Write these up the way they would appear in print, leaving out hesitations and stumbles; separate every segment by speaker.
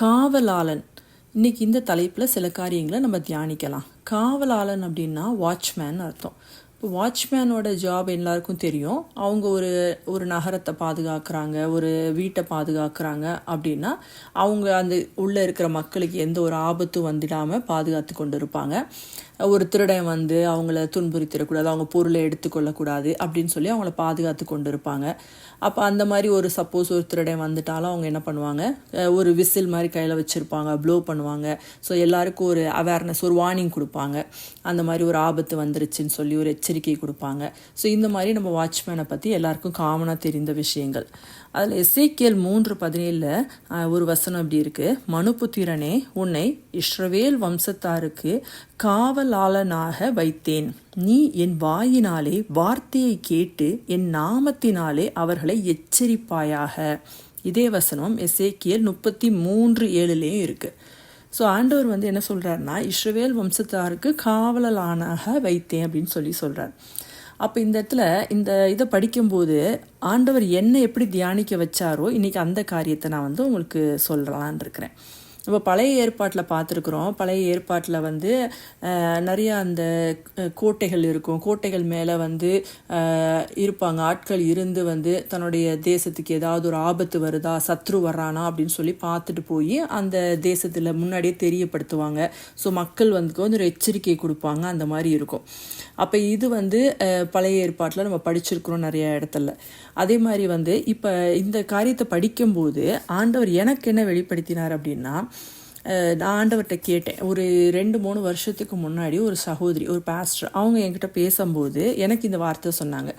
Speaker 1: காவலாளன். இன்னைக்கு இந்த தலைப்பில் சில காரியங்களை நம்ம தியானிக்கலாம். காவலாளன் அப்படின்னா வாட்ச்மேன் அர்த்தம். இப்போ வாட்ச்மேனோட ஜாப் எல்லாருக்கும் தெரியும். அவங்க ஒரு நகரத்தை பாதுகாக்கிறாங்க, ஒரு வீட்டை பாதுகாக்கிறாங்க அப்படின்னா அவங்க அந்த உள்ளே இருக்கிற மக்களுக்கு எந்த ஒரு ஆபத்தும் வந்துடாமல் பாதுகாத்து கொண்டு இருப்பாங்க. ஒரு திருடன் வந்து அவங்கள துன்புறுத்திடக்கூடாது, அவங்க பொருளை எடுத்துக்கொள்ளக்கூடாது அப்படின்னு சொல்லி அவங்கள பாதுகாத்து கொண்டு இருப்பாங்க. அப்போ அந்த மாதிரி சப்போஸ் ஒரு திருடன் வந்துட்டாலும் அவங்க என்ன பண்ணுவாங்க, ஒரு விசில் மாதிரி கையில் வச்சுருப்பாங்க, ப்ளோ பண்ணுவாங்க. ஸோ எல்லாருக்கும் ஒரு அவேர்னஸ், ஒரு வார்னிங் கொடுப்பாங்க. அந்த மாதிரி ஒரு ஆபத்து வந்துருச்சுன்னு சொல்லி ஒரு எச்சரிக்கை கொடுப்பாங்க. ஸோ இந்த மாதிரி நம்ம வாட்ச்மேனை பற்றி எல்லாருக்கும் காமனாக தெரிந்த விஷயங்கள். அதில் எசேக்கியேல் 3:17 ஒரு வசனம் இப்படி இருக்குது: மனுபுத்திரனே, உன்னை இஸ்ரவேல் வம்சத்தாருக்கு காவலாளனாக வைத்தேன். நீ என் வாயினாலே வார்த்தையை கேட்டு என் நாமத்தினாலே அவர்களை எச்சரிப்பாயாக. இதே வசனம் எசேக்கியேல் 33:7 இருக்குது. ஸோ ஆண்டவர் வந்து என்ன சொல்கிறாருன்னா, இஸ்ரவேல் வம்சத்தாருக்கு காவலாளனாக வைத்தேன் அப்படின்னு சொல்லி சொல்கிறார். அப்போ இந்த இடத்துல இதை படிக்கும்போது ஆண்டவர் என்ன எப்படி தியானிக்க வச்சாரோ இன்றைக்கி அந்த காரியத்தை நான் வந்து உங்களுக்கு சொல்லலான்னு இருக்கிறேன். இப்போ பழைய ஏற்பாட்டில் பார்த்துருக்குறோம். பழைய ஏற்பாட்டில் வந்து நிறையா அந்த கோட்டைகள் இருக்கும். கோட்டைகள் மேலே வந்து இருப்பாங்க, ஆட்கள் இருந்து வந்து தன்னுடைய தேசத்துக்கு ஏதாவது ஒரு ஆபத்து வருதா, சத்ரு வர்றானா அப்படின்னு சொல்லி பார்த்துட்டு போய் அந்த தேசத்தில் முன்னாடியே தெரியப்படுத்துவாங்க. ஸோ மக்கள் வந்து ஒரு எச்சரிக்கை கொடுப்பாங்க. அந்த மாதிரி இருக்கும். அப்போ இது வந்து பழைய ஏற்பாட்டில் நம்ம படிச்சிருக்கிறோம் நிறைய இடத்துல. அதே மாதிரி வந்து இப்போ இந்த காரியத்தை படிக்கும்போது ஆண்டவர் எனக்கு என்ன வெளிப்படுத்தினார் அப்படின்னா, நான் ஆண்டவர்கிட்ட கேட்டேன். ஒரு 2-3 வருஷத்துக்கு முன்னாடி ஒரு சகோதரி, ஒரு பாஸ்டர், அவங்க என்கிட்ட பேசும்போது எனக்கு இந்த வார்த்தை சொன்னாங்க.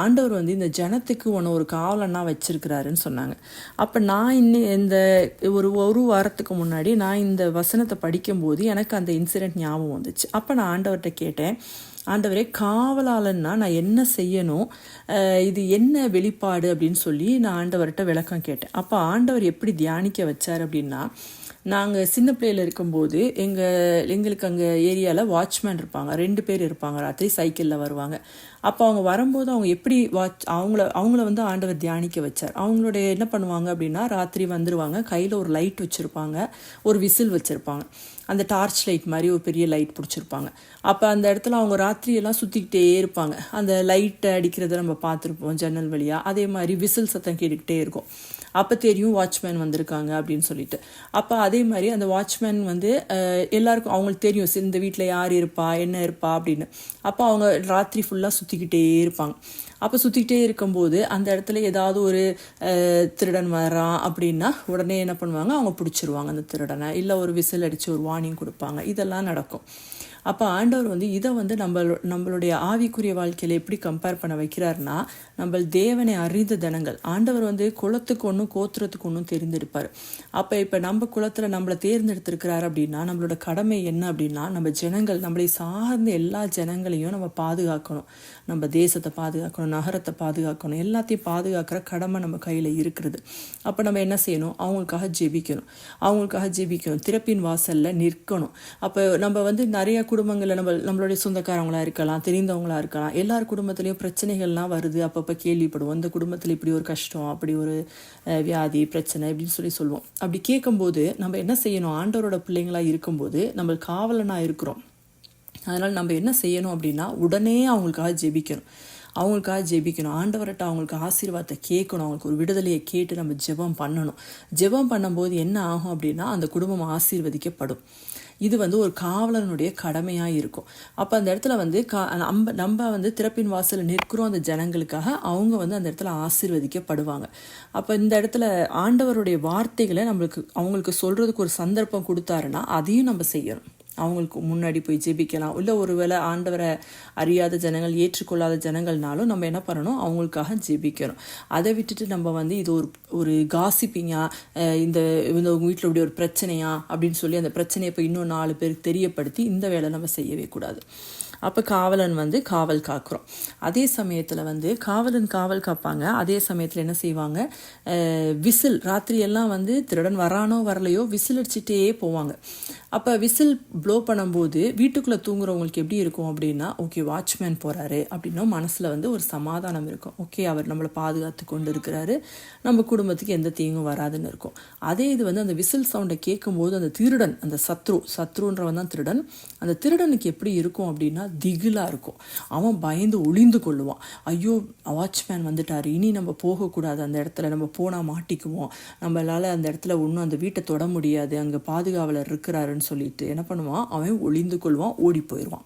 Speaker 1: ஆண்டவர் வந்து இந்த ஜனத்துக்கு ஒரு காவலனா வச்சிருக்கிறாருன்னு சொன்னாங்க. அப்போ நான் இந்த ஒரு வாரத்துக்கு முன்னாடி நான் இந்த வசனத்தை படிக்கும்போது எனக்கு அந்த இன்சிடென்ட் ஞாபகம் வந்துச்சு. அப்போ நான் ஆண்டவர்கிட்ட கேட்டேன், ஆண்டவரே, காவலாளன்னா நான் என்ன செய்யணும், இது என்ன வெளிப்பாடு அப்படின்னு சொல்லி நான் ஆண்டவர்கிட்ட விளக்கம் கேட்டேன். அப்போ ஆண்டவர் எப்படி தியானிக்க வச்சார் அப்படின்னா, நாங்கள் சின்ன பிள்ளையில் இருக்கும்போது எங்களுக்கு அங்கே ஏரியாவில் வாட்ச்மேன் இருப்பாங்க. 2 பேர் இருப்பாங்க. ராத்திரி சைக்கிளில் வருவாங்க. அப்போ அவங்க வரும்போது அவங்க எப்படி அவங்கள வந்து ஆண்டவர் தியானிக்க வச்சார். அவங்களுடைய என்ன பண்ணுவாங்க அப்படின்னா, ராத்திரி வந்துடுவாங்க, கையில் ஒரு லைட் வச்சுருப்பாங்க, ஒரு விசில் வச்சுருப்பாங்க, அந்த டார்ச் லைட் மாதிரி ஒரு பெரிய லைட் பிடிச்சிருப்பாங்க. அப்போ அந்த இடத்துல அவங்க ராத்திரியெல்லாம் சுற்றிக்கிட்டே இருப்பாங்க. அந்த லைட்டை அடிக்கிறத நம்ம பார்த்துருப்போம் ஜன்னல் வழியாக. அதே மாதிரி விசில் சத்தம் கேட்டுக்கிட்டே இருக்கும். அப்போ தெரியும் வாட்ச்மேன் வந்திருக்காங்க அப்படின்னு சொல்லிட்டு. அப்போ அதே மாதிரி அந்த வாட்ச்மேன் வந்து எல்லாருக்கும் அவங்களுக்கு தெரியும் இந்த வீட்டில் யார் இருப்பா, என்ன இருப்பா அப்படின்னு. அப்போ அவங்க ராத்திரி ஃபுல்லாக சுற்றிக்கிட்டே இருப்பாங்க. அப்போ சுற்றிக்கிட்டே இருக்கும்போது அந்த இடத்துல ஏதாவது ஒரு திருடன் வரான் அப்படின்னா உடனே என்ன பண்ணுவாங்க, அவங்க பிடிச்சிருவாங்க அந்த திருடனை. இல்லை ஒரு விசில் அடித்து ஒரு வார்னிங் கொடுப்பாங்க. இதெல்லாம் நடக்கும். அப்போ ஆண்டவர் வந்து இதை வந்து நம்மளுடைய ஆவிக்குரிய வாழ்க்கையில் எப்படி கம்பேர் பண்ண வைக்கிறாருன்னா, நம்ம தேவனை அறிந்த ஜனங்கள். ஆண்டவர் வந்து குலத்துக்கு ஒன்றும் கோத்திரத்துக்கு ஒன்றும் தெரிந்தெடுப்பார். அப்போ இப்போ நம்ம குலத்தில் நம்மளை தேர்ந்தெடுத்திருக்கிறார் அப்படின்னா நம்மளோட கடமை என்ன அப்படின்னா, நம்ம ஜனங்கள், நம்மளை சார்ந்த எல்லா ஜனங்களையும் நம்ம பாதுகாக்கணும். நம்ம தேசத்தை பாதுகாக்கணும், நகரத்தை பாதுகாக்கணும், எல்லாத்தையும் பாதுகாக்கிற கடமை நம்ம கையில் இருக்கிறது. அப்போ நம்ம என்ன செய்யணும், அவங்களுக்காக ஜெபிக்கணும், திறப்பின் வாசலில் நிற்கணும். அப்போ நம்ம வந்து நிறைய குடும்பங்களில் நம்மளுடைய சொந்தக்காரவங்களா இருக்கலாம், தெரிந்தவங்களா இருக்கலாம், எல்லார் குடும்பத்துலேயும் பிரச்சனைகள்லாம் வருது. அப்பப்போ கேள்விப்படுவோம், இந்த குடும்பத்தில் இப்படி ஒரு கஷ்டம், அப்படி ஒரு வியாதி பிரச்சனை அப்படின்னு சொல்லுவோம். அப்படி கேட்கும்போது நம்ம என்ன செய்யணும், ஆண்டவரோட பிள்ளைங்களாக இருக்கும்போது நம்ம காவலனாக இருக்கிறோம். அதனால் நம்ம என்ன செய்யணும் அப்படின்னா, உடனே அவங்களுக்காக ஜெபிக்கணும். ஆண்டவர்கிட்ட அவங்களுக்கு ஆசீர்வாதத்தை கேட்கணும். அவங்களுக்கு ஒரு விடுதலையை கேட்டு நம்ம ஜெபம் பண்ணணும். ஜெபம் பண்ணும்போது என்ன ஆகும் அப்படின்னா, அந்த குடும்பம் ஆசீர்வதிக்கப்படும். இது வந்து ஒரு காவலனுடைய கடமையாக இருக்கும். அப்போ அந்த இடத்துல வந்து நம்ம வந்து திறப்பின் வாசலில் நிற்கிறோம் அந்த ஜனங்களுக்காக. அவங்க வந்து அந்த இடத்துல ஆசீர்வதிக்கப்படுவாங்க. அப்போ இந்த இடத்துல ஆண்டவருடைய வார்த்தைகளை அவங்களுக்கு சொல்கிறதுக்கு ஒரு சந்தர்ப்பம் கொடுத்தாருன்னா அதையும் நம்ம செய்யணும். அவங்களுக்கு முன்னாடி போய் ஜெபிக்கலாம். இல்லை ஒருவேளை ஆண்டவரை அறியாத ஜனங்கள், ஏற்றுக்கொள்ளாத ஜனங்கள்னாலும் நம்ம என்ன பண்ணணும், அவங்களுக்காக ஜெபிக்கணும். அதை விட்டுட்டு நம்ம வந்து இது ஒரு காசிப்பிங்கா, இந்த உங்கள் வீட்டில் இப்படி ஒரு பிரச்சனையா அப்படின்னு சொல்லி அந்த பிரச்சனையை இப்போ இன்னும் 4 பேருக்கு தெரியப்படுத்தி இந்த வேலை நம்ம செய்யவே கூடாது. அப்போ காவலன் வந்து காவல் காக்கிறோம். அதே சமயத்தில் வந்து காவல் காப்பாங்க. அதே சமயத்தில் என்ன செய்வாங்க, விசில், ராத்திரியெல்லாம் வந்து திருடன் வரானோ வரலையோ விசில் அடிச்சுட்டே போவாங்க. அப்போ விசில் ப்ளோ பண்ணும்போது வீட்டுக்குள்ளே தூங்குறவங்களுக்கு எப்படி இருக்கும் அப்படின்னா, ஓகே வாட்ச்மேன் போகிறாரு அப்படின்னா மனசில் வந்து ஒரு சமாதானம் இருக்கும். ஓகே அவர் நம்மளை பாதுகாத்து கொண்டு இருக்கிறாரு, நம்ம குடும்பத்துக்கு எந்த தீங்கும் வராதுன்னு இருக்கும். அதே இது வந்து அந்த விசில் சவுண்டை கேட்கும்போது அந்த திருடன், அந்த சத்ருன்றவன் தான் திருடன், அந்த திருடனுக்கு எப்படி இருக்கும் அப்படின்னா திகிலாக இருக்கும். அவன் பயந்து ஒளிந்து கொள்ளுவான். ஐயோ வாட்ச்மேன் வந்துட்டார், இனி நம்ம போகக்கூடாது, அந்த இடத்துல நம்ம போனால் மாட்டிக்குவோம், நம்மளால் அந்த இடத்துல ஒன்றும் அந்த வீட்டை தொட முடியாது, அங்கே பாதுகாவலர் இருக்கிறாருன்னு சொல்லிட்டு என்ன பண்ணுவான், அவன் ஒளிந்து கொள்வான், ஓடி போயிடுவான்.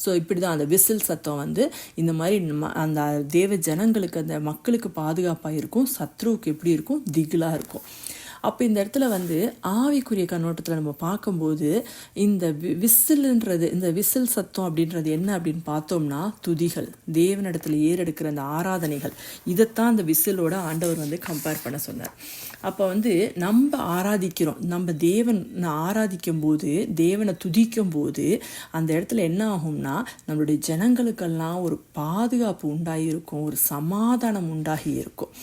Speaker 1: ஸோ இப்படி தான் அந்த விசில் சத்தம் வந்து இந்த மாதிரி அந்த தேவ ஜனங்களுக்கு, அந்த மக்களுக்கு பாதுகாப்பாக இருக்கும், சத்ருவுக்கு எப்படி இருக்கும், திகிலாக இருக்கும். அப்போ இந்த இடத்துல வந்து ஆவிக்குரிய கண்ணோட்டத்தில் நம்ம பார்க்கும்போது இந்த விசில்ன்றது, இந்த விசில் சத்தம் அப்படின்றது என்ன அப்படின்னு பார்த்தோம்னா, துதிகள், தேவனிடத்தில் ஏறெடுக்கிற அந்த ஆராதனைகள், இதைத்தான் அந்த விசிலோட ஆண்டவர் வந்து கம்பேர் பண்ண சொன்னார். அப்போ வந்து நம்ம ஆராதிக்கிறோம், நம்ம தேவனை ஆராதிக்கும் போது, தேவனை துதிக்கும் போது அந்த இடத்துல என்ன ஆகும்னா, நம்மளுடைய ஜனங்களுக்கெல்லாம் ஒரு பாதுகாப்பு உண்டாகி இருக்கும், ஒரு சமாதானம் உண்டாகி இருக்கும்.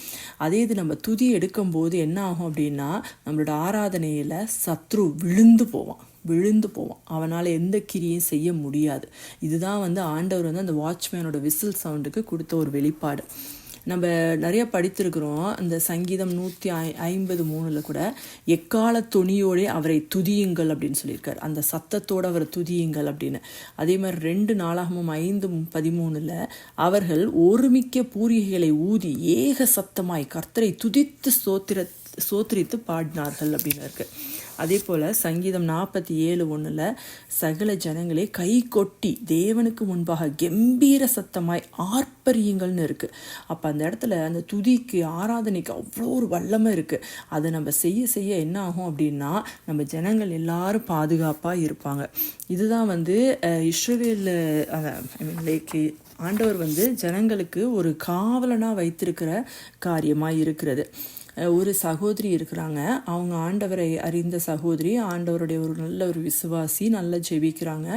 Speaker 1: அதே இது நம்ம துதி எடுக்கும்போது என்ன ஆகும் அப்படின்னா, நம்மளோட ஆராதனையில் சத்ரு விழுந்து போவான், அவனால் எந்த கிரியும் செய்ய முடியாது. இதுதான் வந்து ஆண்டவர் வந்து அந்த வாட்ச்மேனோட விசில் சவுண்டுக்கு கொடுத்த ஒரு வெளிப்பாடு. நம்ம நிறைய படித்திருக்கிறோம். அந்த சங்கீதம் 153 கூட எக்கால துணியோடே அவரை துதியுங்கள் அப்படின்னு சொல்லியிருக்காரு, அந்த சத்தத்தோடு அவரை துதியுங்கள் அப்படின்னு. அதே மாதிரி 2 நாளாகமும் 5:13 அவர்கள் ஒருமிக்க பூரிகைகளை ஊதி ஏக சத்தமாய் கர்த்தரை துதித்து சோத்திரித்து பாடினார்கள் அப்படின்னு இருக்கு. அதே போல் சங்கீதம் 47:1 சகல ஜனங்களே கை கொட்டி தேவனுக்கு முன்பாக கம்பீர சத்தமாய் ஆர்ப்பரியுங்கள்னு இருக்குது. அப்போ அந்த இடத்துல அந்த துதிக்கு, ஆராதனைக்கு அவ்வளோ ஒரு வல்லமை இருக்குது. அதை நம்ம செய்ய என்ன ஆகும் அப்படின்னா, நம்ம ஜனங்கள் எல்லாரும் பாதுகாப்பாக இருப்பாங்க. இதுதான் வந்து இஸ்ரவேல் ஆண்டவர் வந்து ஜனங்களுக்கு ஒரு காவலனாக வைத்திருக்கிற காரியமாக இருக்கிறது. ஒரு சகோதரி இருக்கிறாங்க, அவங்க ஆண்டவரை அறிந்த சகோதரி, ஆண்டவருடைய ஒரு நல்ல ஒரு விசுவாசி, நல்லா ஜெபிக்கிறாங்க.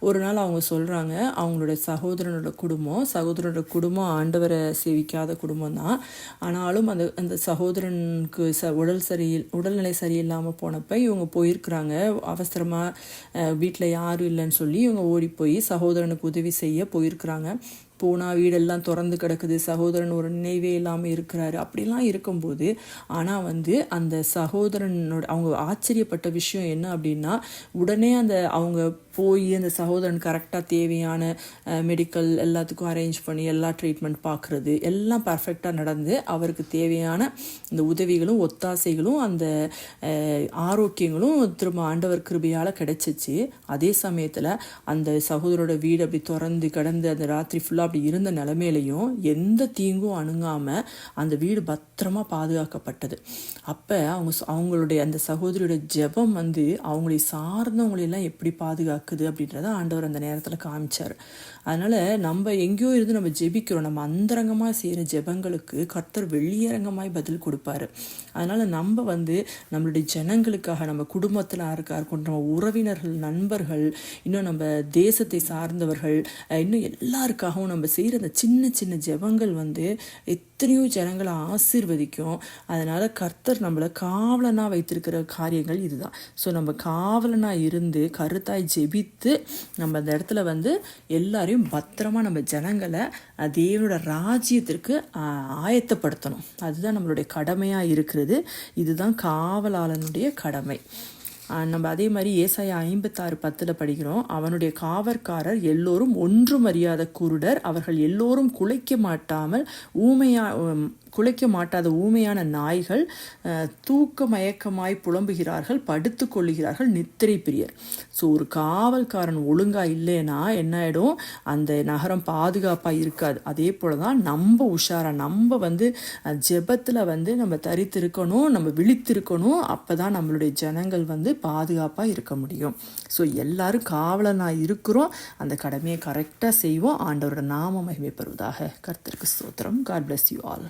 Speaker 1: ஒரு நாள் அவங்க சொல்கிறாங்க, அவங்களோட சகோதரனோட குடும்பம் ஆண்டவரை சேவிக்காத குடும்பம் தான். ஆனாலும் அந்த சகோதரனுக்கு உடல்நிலை சரியில்லாமல் போனப்போ இவங்க போயிருக்கிறாங்க. அவசரமாக வீட்டில் யாரும் இல்லைன்னு சொல்லி இவங்க ஓடி போய் சகோதரனுக்கு உதவி செய்ய போயிருக்கிறாங்க. போனால் வீடெல்லாம் திறந்து கிடக்குது, சகோதரன் ஒரு நினைவே இல்லாமல் இருக்கிறாரு. அப்படிலாம் இருக்கும்போது ஆனால் வந்து அந்த சகோதரனோட அவங்க ஆச்சரியப்பட்ட விஷயம் என்ன அப்படின்னா, உடனே அவங்க போய் அந்த சகோதரன் கரெக்டாக தேவையான மெடிக்கல் எல்லாத்துக்கும் அரேஞ்ச் பண்ணி எல்லா ட்ரீட்மெண்ட் பார்க்குறது எல்லாம் பர்ஃபெக்டாக நடந்து அவருக்கு தேவையான இந்த உதவிகளும் ஒத்தாசைகளும் அந்த ஆரோக்கியங்களும் திரும்ப ஆண்டவர் கிருபையால் கிடைச்சிச்சு. அதே சமயத்தில் அந்த சகோதரோட வீடு அப்படி திறந்து கடந்து அந்த ராத்திரி ஃபுல்லாக அப்படி இருந்த நிலைமையிலையும் எந்த தீங்கும் அணுகாமல் அந்த வீடு பத்திரமா பாதுகாக்கப்பட்டது. அப்போ அவங்களுடைய அந்த சகோதரியோட ஜெபம் வந்து அவங்களை சார்ந்தவங்களெல்லாம் எப்படி பாதுகாக்குது அப்படின்றத ஆண்டவர் அந்த நேரத்தில் காமிச்சார். அதனால் நம்ம எங்கேயோ இருந்து நம்ம ஜெபிக்கிறோம், நம்ம அந்தரங்கமாக செய்கிற ஜெபங்களுக்கு கர்த்தர் வெளியரங்கமாய் பதில் கொடுப்பாரு. அதனால் நம்ம வந்து நம்மளுடைய ஜனங்களுக்காக, நம்ம குடும்பத்தில் இருக்கட்டும், நம்ம உறவினர்கள், நண்பர்கள், இன்னும் நம்ம தேசத்தை சார்ந்தவர்கள், இன்னும் எல்லாருக்காகவும் நம்ம செய்கிற அந்த சின்ன சின்ன ஜெபங்கள் வந்து எத்தனையோ ஜனங்களை ஆசீர்வதிக்கும். அதனால் கர்த்தர் நம்மளை காவலனாக வைத்திருக்கிற காரியங்கள் இதுதான். ஸோ நம்ம காவலனாக இருந்து கருத்தாய் ஜெபித்து நம்ம அந்த இடத்துல வந்து எல்லாரையும் பத்திரமா நம்ம ஜனங்களை தேவனோட ராஜ்யத்திற்கு ஆயத்தப்படுத்தணும். அதுதான் நம்மளுடைய கடமையாக இருக்கிறது. இதுதான் காவலாளனுடைய கடமை. நம்ம அதே மாதிரி ஏசாயா 56:10 படிக்கிறோம், அவனுடைய காவற்காரர் எல்லோரும் ஒன்றும் அறியாத குருடர், அவர்கள் எல்லோரும் குலைக்க மாட்டாத ஊமையான நாய்கள், தூக்க மயக்கமாய் புலம்புகிறார்கள், படுத்து கொள்ளுகிறார்கள், நித்திரை பிரியர். ஸோ ஒரு காவல்காரன் ஒழுங்காக இல்லைன்னா என்ன ஆகிடும், அந்த நகரம் பாதுகாப்பாக இருக்காது. அதே போல் தான் நம்ம உஷாராக, நம்ம வந்து ஜெபத்தில் வந்து நம்ம தரித்திருக்கணும், நம்ம விழித்திருக்கணும். அப்போ தான் நம்மளுடைய ஜனங்கள் வந்து பாதுகாப்பாக இருக்க முடியும். ஸோ எல்லாரும் காவலனாக இருக்கிறோம், அந்த கடமையை கரெக்டாக செய்வோம். ஆண்டவரோட நாம மகிமைப்படுவதாக. கர்த்தருக்கு ஸ்தோத்திரம். God bless you all.